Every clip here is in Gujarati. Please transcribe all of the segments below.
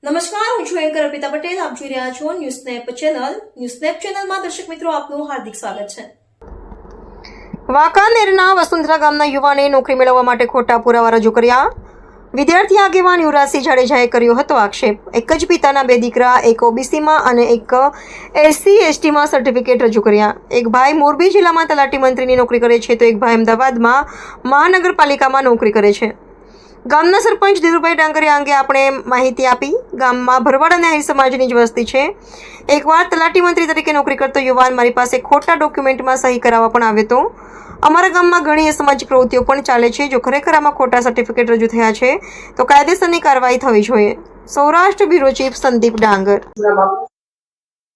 નમસ્કાર, હું છું એન્કર અર્પિતા પટેલ. આપ જોઈ રહ્યા છો news snap channel. News snap ચેનલમાં દર્શક મિત્રો આપનું હાર્દિક સ્વાગત છે. વાંકાનેરના વસુંધરા ગામના યુવાને નોકરી મેળવવા માટે ખોટા પુરાવા રજૂ કર્યા. વિદ્યાર્થી આગેવાન યુવરાજસિંહ જાડેજાએ કર્યો હતો આક્ષેપ. એક જ પિતાના બે દીકરા, એક ઓબીસીમાં અને એક SC/STમાં સર્ટિફિકેટ રજૂ કર્યા. એક ભાઈ મોરબી જિલ્લામાં તલાટી મંત્રીની નોકરી કરે છે તો એક ભાઈ અમદાવાદમાં મહાનગરપાલિકામાં નોકરી કરે છે. ગામના સરપંચ ધીરુભાઈ ડાંગરિયા અંગે આપણે માહિતી આપી. ગામમાં ભરવાડ અને આહિર સમાજની જ વસ્તી છે. એકવાર તલાટી મંત્રી તરીકે નોકરી કરતો યુવાન મારી પાસે ખોટા ડોક્યુમેન્ટમાં સહી કરાવવા પણ આવ્યો હતો. અમારા ગામમાં ઘણી અસામાજિક પ્રવૃત્તિઓ પણ ચાલે છે. જો ખરેખર આમાં ખોટા સર્ટિફિકેટ રજૂ થયા છે તો કાયદેસરની કાર્યવાહી થવી જોઈએ. સૌરાષ્ટ્ર બ્યુરો ચીફ સંદીપ ડાંગર.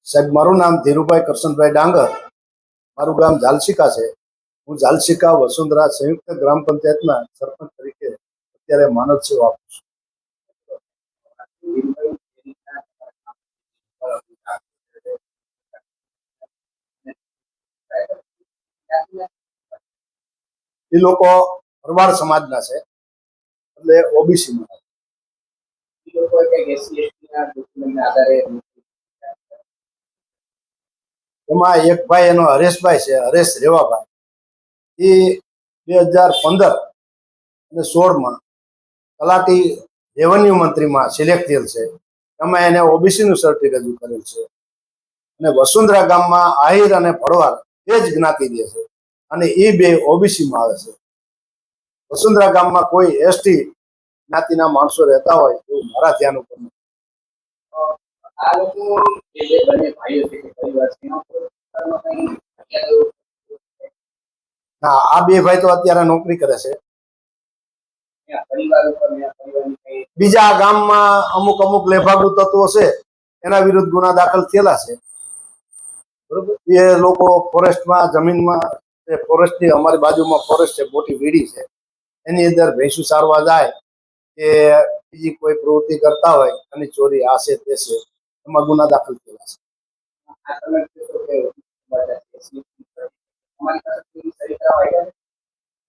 સાહેબ, મારું નામ ધીરુભાઈ કરશનભાઈ ડાંગર. મારું ગામ ઝાલશીકા છે. હું ઝાલશીકા વસુંધરા સંયુક્ત ગ્રામ પંચાયતના સરપંચ તરીકે અત્યારે માનદ સેવા આપું છું. એ લોકો ભરવાડ સમાજના છે, એટલે ઓબીસીમાં. એમાં એક ભાઈ એનો હરેશભાઈ છે, હરેશ રેવાભાઈ. એ 2015 અને 16માં તલાટી રેવન્યુ મંત્રીમાં સિલેક્ટ થયેલ છે. એમાં એને ઓબીસીનું સર્ટિ રજૂ કરેલ છે. અને વસુંધરા ગામમાં આહિર અને ભરવાડ એ જ જ્ઞાતિ દે છે, અને એ બે ઓબીસીમાં આવે છે. વસુંધરા ગામમાં કોઈ એસટી જ્ઞાતિના માણસો રહેતા હોય એવું મારા ધ્યાન ઉપર નથી. ના, આ બે ભાઈ તો અત્યારે નોકરી કરે છે. બીજા ગામમાં અમુક લેભાગુ તત્વો છે, એના વિરુદ્ધ ગુના દાખલ થયેલા છે. બરોબર. એ લોકો ફોરેસ્ટમાં જમીનમાં, ફોરેસ્ટની અમારી બાજુમાં ફોરેસ્ટ છે, મોટી વીડી છે, એની અંદર ભેંસું સારવા જાય કે બીજી કોઈ પ્રવૃત્તિ કરતા હોય અને ચોરી આ છે તે છે, એમાં ગુના દાખલ થયેલા છે.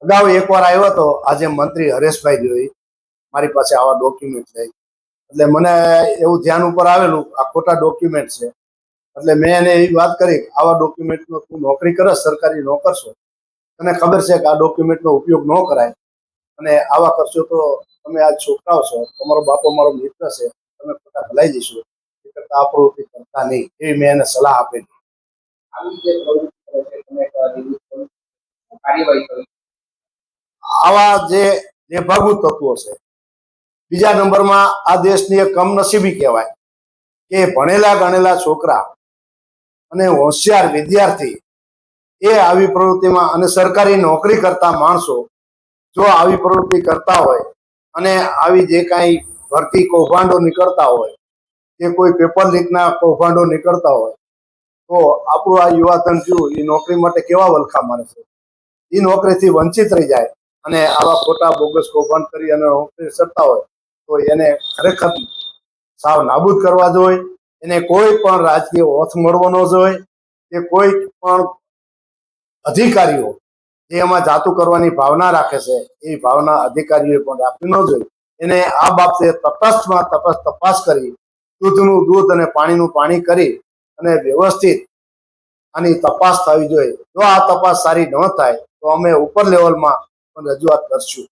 અગાઉ એકવાર આવ્યો હતો, આજે મંત્રી હરેશભાઈ જોઈ મારી પાસે આવા ડોક્યુમેન્ટ લઈ, એટલે મને એવું ધ્યાન ઉપર આવેલું આ ખોટા ડોક્યુમેન્ટ છે. એટલે મેં એને એવી વાત કરી, આવા ડોક્યુમેન્ટનો તું નોકરી કરસ, સરકારી નોકર છો, તને ખબર છે કે આ ડોક્યુમેન્ટનો ઉપયોગ ન કરાય, અને આવા કરશો તો તમે આ છોકરાઓ છો, તમારો બાપો મારો મિત્ર છે, તમે ખોટા ભલાઈ જઈશું, એ કરતા આ પ્રવૃત્તિ કરતા નહીં, એવી મેં એને સલાહ આપેલી. આવા જે લેભાગુ તત્વો છે, બીજા નંબરમાં આ દેશની એક કમનસીબી કહેવાય કે ભણેલા ગણેલા છોકરા અને હોશિયાર વિદ્યાર્થી એ આવી પ્રવૃત્તિમાં, અને સરકારી નોકરી કરતા માણસો જો આવી પ્રવૃત્તિ કરતા હોય અને આવી જે કાંઈ ભરતી કૌભાંડો નીકળતા હોય કે કોઈ પેપર લીકના કૌભાંડો નીકળતા હોય તો આપણું આ યુવાધન થયું એ નોકરી માટે કેવા વલખા મારે છે. એ નોકરીથી વંચિત રહી જાય અને આવા ખોટા બોગસ કૌભાંડ કરી અને નોકરી સરતા હોય તો એને ખરેખર સાવ નાબૂદ કરવા જોઈએ. એને કોઈ પણ રાજકીય ઓથ મળવો ન જોઈએ કે કોઈ પણ અધિકારીઓ જે એમાં જાતું કરવાની ભાવના રાખે છે એ ભાવના અધિકારીઓએ પણ રાખવી ન જોઈએ. એને આ બાબતે તટસ્થમાં તટસ્થ તપાસ કરી, દૂધનું દૂધ અને પાણીનું પાણી કરી અને વ્યવસ્થિત આની તપાસ થવી જોઈએ. જો આ તપાસ સારી ન થાય તો અમે ઉપર લેવલમાં પણ રજૂઆત કરશું.